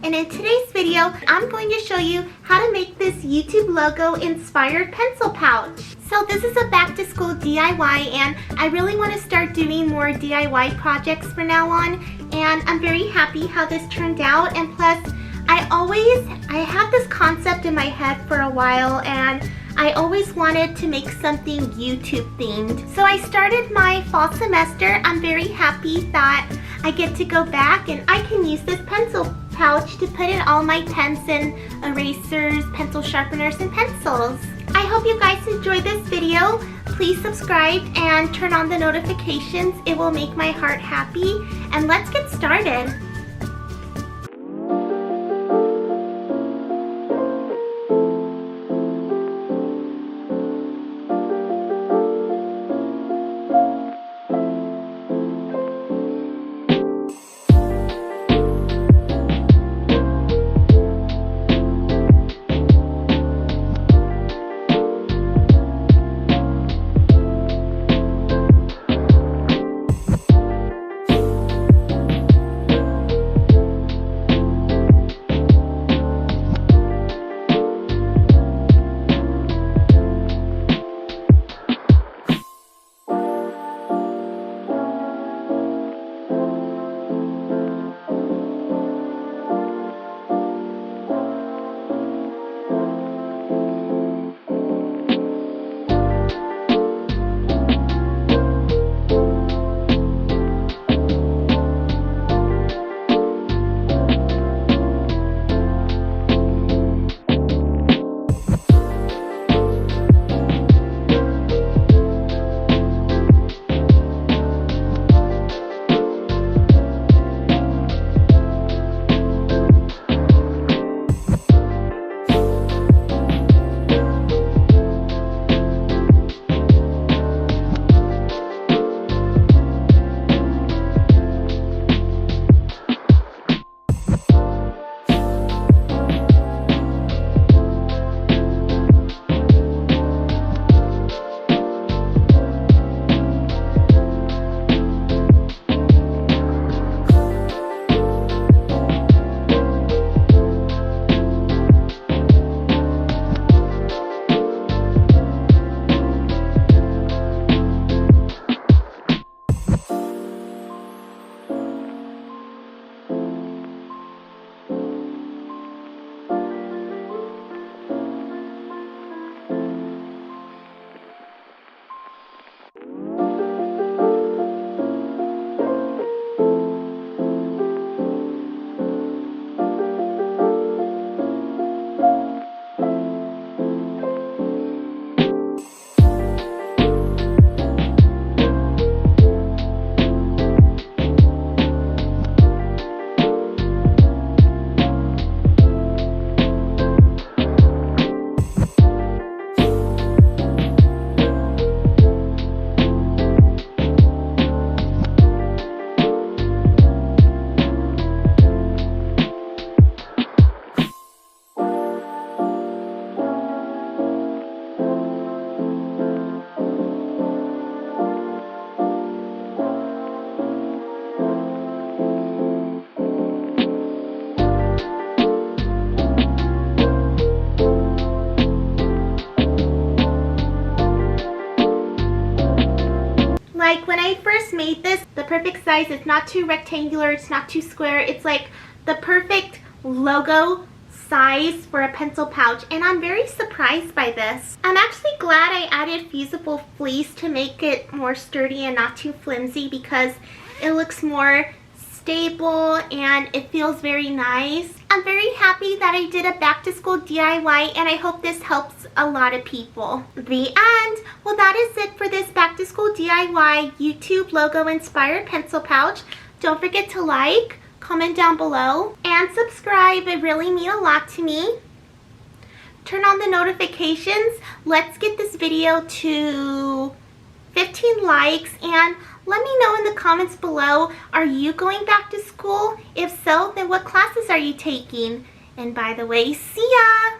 and in today's video, I'm going to show you how to make this YouTube logo inspired pencil pouch. So this is a back to school DIY, and I really want to start doing more DIY projects from now on, and I'm very happy how this turned out. And plus, I had this concept in my head for a while, and I always wanted to make something YouTube themed. So I started my fall semester. I'm very happy that I get to go back and I can use this pencil pouch to put in all my pens and erasers, pencil sharpeners, and pencils. I hope you guys enjoyed this video. Please subscribe and turn on the notifications. It will make my heart happy. And let's get started. Like when I first made this, the perfect size, it's not too rectangular, it's not too square, it's like the perfect logo size for a pencil pouch, and I'm very surprised by this. I'm actually glad I added fusible fleece to make it more sturdy and not too flimsy, because it looks more stable and it feels very nice. I'm very happy that I did a back to school DIY, and I hope this helps a lot of people. The end. Well, that is it for this back to school DIY YouTube logo inspired pencil pouch. Don't forget to like, comment down below, and subscribe. It really means a lot to me. Turn on the notifications. Let's get this video to 15 likes, and let me know in the comments below, are you going back to school? If so, then what classes are you taking? And by the way, see ya!